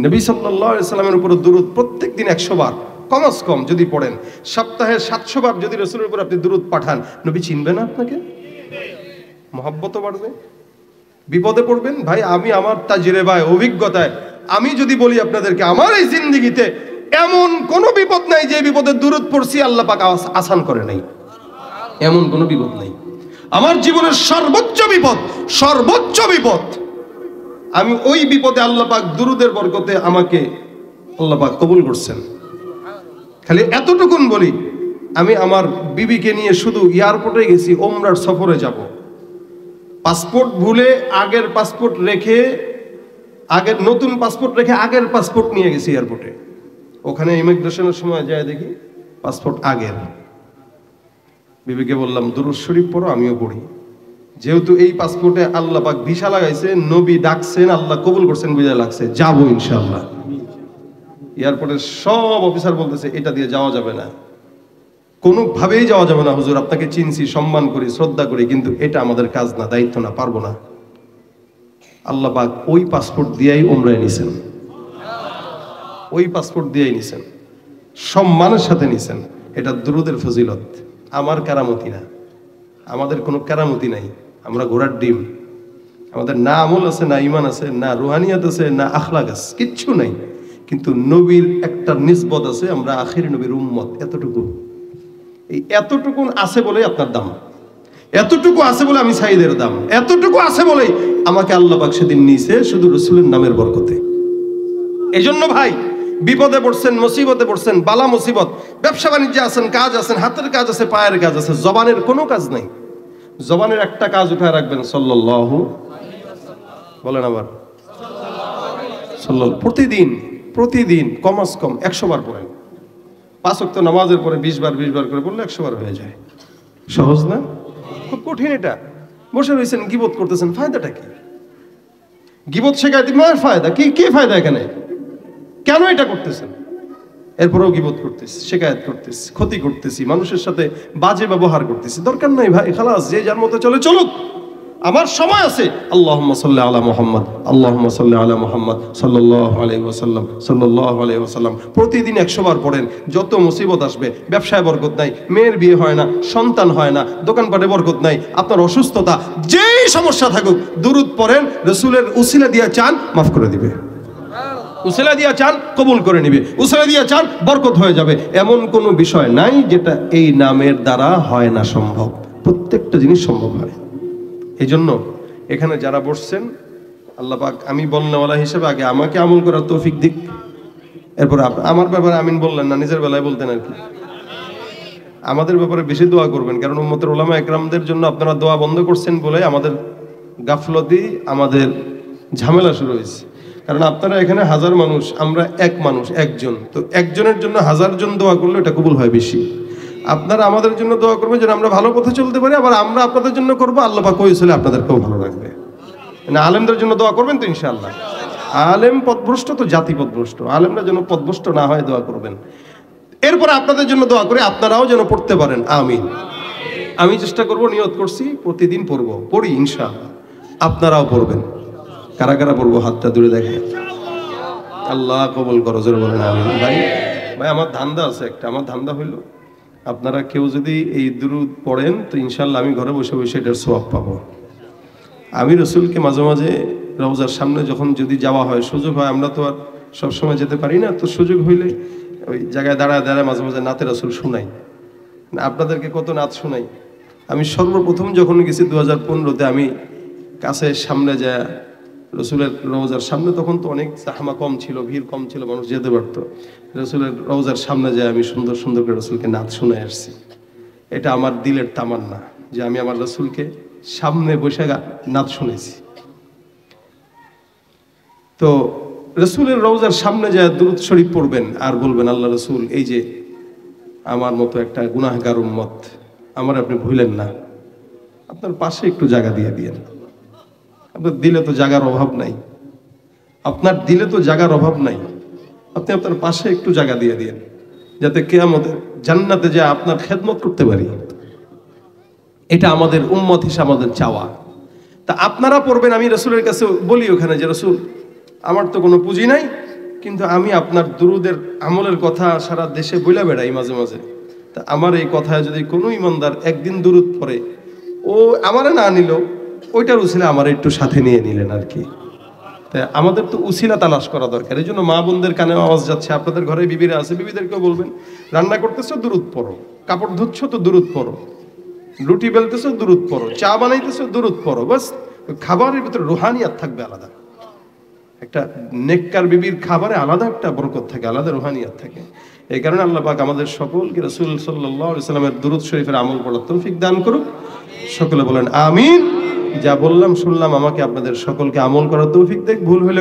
নবী সাল্লাল্লাহু আলাইহি সাল্লামের উপর দুরূদ প্রত্যেকদিন 100 বার কমস কম যদি পড়েন, সপ্তাহে 700 বার যদি রাসূলের উপর আপনি দুরূদ পাঠান, নবী চিনবে না আপনাকে? মহব্বত বাড়বে। বিপদে পড়বেন ভাই, আমি আমার তাজরিবায় অভিজ্ঞতায় আমি যদি বলি আপনাদেরকে, আমার এই জিন্দেগিতে এমন কোন বিপদ নাই যে বিপদে দুরূদ পড়ছি আল্লাহ পাক আসান করে নাই, এমন কোন বিপদ নাই। আমার জীবনের সর্বোচ্চ বিপদ আমি ওই বিপদে আল্লাহ পাক দুরূদের বরকতে আমাকে আল্লাহ পাক কবুল করছেন। খালি এতটুকুন বলি, আমি আমার বিবিকে নিয়ে শুধু এয়ারপোর্টে গেছি ওমরার সফরে যাব, পাসপোর্ট ভুলে আগের পাসপোর্ট রেখে নতুন পাসপোর্ট রেখে আগের পাসপোর্ট নিয়ে গেছি এয়ারপোর্টে। ওখানে ইমিগ্রেশনের সময় যায় দেখি পাসপোর্ট আগের। বিবিকে বললাম দুরূদ শরীফ পড়ো, আমিও পড়ি। যেহেতু এই পাসপোর্টে আল্লাহ পাক ভিসা লাগাইছে, নবী ডাকছেন, আল্লাহ কবুল করছেন, বুঝা লাগছে যাবো ইনশাআল্লাহ। এয়ারপোর্টের সব অফিসার বলতেছে এটা দিয়ে যাওয়া যাবে না, কোনোভাবেই যাওয়া যাবে না হুজুর, আপনাকে চিনছি, সম্মান করি, শ্রদ্ধা করি, কিন্তু এটা আমাদের কাজ না, দায়িত্ব না, পারবো না। আল্লাহ পাক ওই পাসপোর্ট দিয়েই উমরায় নিছেন, ওই পাসপোর্ট দিয়েই নিছেন, সম্মানের সাথে নিছেন। এটা দুরূদের ফজিলত, আমার কারামতি না, আমাদের কোনো কারামতি নাই। আমরা ঘোড়ার ডিম, আমাদের না আমল আছে, না ইমান আছে, না রুহানিয়াত আছে, না আখলাক আছে, কিচ্ছু নাই। কিন্তু নবীর একটা নিসবত আছে, আমরা আখির নবীর উম্মত, এতটুকু। এই এতটুকুন আছে বলে আপনার দাম, এতটুকু আছে বলে আমি সাইদের দাম, এতটুকু আছে বলে আমাকে আল্লাহ পাক সেদিন নিয়েছে শুধু রাসূলের নামের বরকতে। এজন্য ভাই, বিপদে পড়ছেন, মুসিবতে পড়ছেন, বালা মুসিবত, ব্যবসা বাণিজ্যে আছেন, কাজ আছেন, হাতের কাজ আছে, পায়ের কাজ আছে, জবানের কোনো কাজ নাই। জবানের একটা কাজ উঠায় রাখবেন, সাল্লাল্লাহু বলেন আবার সাল্লাল্লাহু। প্রতিদিন কমাস কম 100 বার পড়েন। 5 ওয়াক্ত নামাজের পরে 20 বার করে পড়লে 100 বার হয়ে যায়। সহজ না, খুব কঠিন এটা। বসে রয়েছেন, গীবত করতেছেন, ফায়দাটা কি? গীবত শেখাইতে মার ফায়দা কি? কি ফায়দা এখানে? কেন এটা করতেছেন? এরপরেও গীবত করতেছি, শিকায়াত করতেছি, ক্ষতি করতেছি, মানুষের সাথে বাজে ব্যবহার করতেছি। দরকার নাই ভাই, খালাস, যে যার মতো চলে চলুক, আমার সময় আছে। আল্লাহুম্মা সাল্লি আলা মুহাম্মদ, আল্লাহুম্মা সাল্লি আলা মুহাম্মদ, সাল্লাল্লাহু আলাইহি ওয়াসাল্লাম, সাল্লাল্লাহু আলাইহি ওয়াসাল্লাম। প্রতিদিন 100 বার পড়েন। যত মুসিবত আসবে, ব্যবসায় বরকত নাই, মেয়ের বিয়ে হয় না, সন্তান হয় না, দোকানপাটে বরকত নাই, আপনার অসুস্থতা, যেই সমস্যা থাকুক, দুরূদ পড়েন, রাসূলের উসিলা দিয়া চান, মাফ করে দিবে। উসিলা দিয়া চান, কবুল করে নিবে। উসিলা দিয়া চান, বরকত হয়ে যাবে। এমন কোনো বিষয় নাই যেটা এই নামের দ্বারা হয় না সম্ভব। প্রত্যেকটা জিনিস সম্ভব হয়। এই জন্য এখানে যারা বসছেন, আল্লাহ পাক আমি বলনেওয়ালা হিসেবে আগে আমাকে আমল করার তৌফিক দিক। এরপর আমার ব্যাপারে আমিন বললেন না, নিজের বেলায় বলতেন আর কি। আমাদের ব্যাপারে বেশি দোয়া করবেন, কারণ উম্মতের উলামা একরামদের জন্য আপনারা দোয়া বন্ধ করছেন বলে আমাদের গাফলতি, আমাদের ঝামেলা শুরু হয়েছে। কারণ আপনারা এখানে 1000 মানুষ, আমরা এক মানুষ, একজন, তো একজনের জন্য 1000 জন দোয়া করলে এটা কবুল হয় বেশি। আপনারা আমাদের জন্য দোয়া করবেন যেন আমরা ভালো পথে চলতে পারি, আবার আমরা আপনাদের জন্য করবো, আল্লাহ পাক ওই ছেলে আপনাদেরকেও ভালো রাখবে। না, আলেমদের জন্য দোয়া করবেন তো ইনশাআল্লাহ। আলেম পথভ্রষ্ট তো জাতি পথভ্রষ্ট, আলেমরা যেন পথভ্রষ্ট না হয় দোয়া করবেন। এরপরে আপনাদের জন্য দোয়া করে আপনারাও যেন পড়তে পারেন, আমিন। আমি চেষ্টা করব, নিয়ত করছি প্রতিদিন পড়ি ইনশাআল্লাহ। আপনারাও পড়বেন। কারা কারা পড়বো হাতটা দূরে দেখে। আল্লাহ কবুল করো, জোরে বলেন আমিন। ভাই আমার ধান্দা আছে একটা, আমার ধান্দা হইল আপনারা কেউ যদি এই দুরূদ পড়েন তো ইনশাআল্লাহ আমি ঘরে বসে বসে এটার সওয়াব পাবো। আমি রাসূলকে মাঝে মাঝে রওজার সামনে যখন যদি যাওয়া হয়, সুযোগ হয়, আমরা তো আর সবসময় যেতে পারি না, তো সুযোগ হইলে ওই জায়গায় দাঁড়ায় মাঝে মাঝে নাতে রাসূল শুনাই। আপনাদেরকে কত নাত শুনাই। আমি সর্বপ্রথম যখন গেছি 2015-তে, আমি কাছে সামনে যায় রসুলের রওজার সামনে, তখন তো অনেক জাহামা কম ছিল, ভিড় কম ছিল, মানুষ যেতে পারতো। রসুলের রওজার সামনে যায় আমি সুন্দর সুন্দর করে রসুলকে নাত শুনে আসছি। এটা আমার দিলের তামান্না যে আমি আমার রসুলকে সামনে বসে নাত শুনেছি। তো রসুলের রওজার সামনে যায় দুরূদ শরীফ পড়বেন আর বলবেন, আল্লাহ রসুল, এই যে আমার মতো একটা গুনাহগার উম্মত, আমার আপনি ভুলেন না, আপনার পাশে একটু জায়গা দিয়ে দিয়েন। আপনার দিলে তো জায়গার অভাব নাই, আপনার দিলে তো জায়গার অভাব নাই, আপনি আপনার পাশে একটু জায়গা দিয়ে দিয়েন, যাতে কিয়ামতে জান্নাতে যা আপনার খেদমত করতে পারি। এটা আমাদের উম্মত হিসেবে আমাদের চাওয়া। তা আপনারা পড়বেন, আমি রসুলের কাছে বলি ওখানে যে রসুল, আমার তো কোনো পুঁজি নাই, কিন্তু আমি আপনার দুরুদের আমলের কথা সারা দেশে বইলা বেড়াই মাঝে মাঝে। তা আমার এই কথায় যদি কোনো ইমানদার একদিন দুরুদ পড়ে, ও আমারে না নিল, ওইটার উসিলা আমার একটু সাথে নিয়ে নিলেন আর কি। তাই আমাদের তো উসিলা তালাশ করা দরকার। এই জন্য মা বোনদের কানে আওয়াজ যাচ্ছে, আপনাদের ঘরে বিবিরা আছে, বিবিদেরকেও বলবেন, রান্না করতেছো দুরুদ পড়ো, কাপড় ধুচ্ছ তো দুরুদ পড়ো, রুটি বেলতেছো দুরুদ পড়ো, চা বানাইতেছো দুরুদ পড়ো। বাস খাবারের ভিতরে রুহানিয়াত থাকবে আলাদা। একটা নেককার বিবির খাবারে আলাদা একটা বরকত থাকে, আলাদা রুহানিয়াত থাকে। এই কারণে আল্লাহ পাক আমাদের সকলকে রাসূল সাল্লাল্লাহু আলাইহি সাল্লামের দুরূদ শরীফের আমল করার তৌফিক দান করুক। সকলে বলেন আমিন। যা বললাম শুনলাম, আমাকে আপনাদের সকলকে আমল করার তৌফিক দেখ। ভুল হলে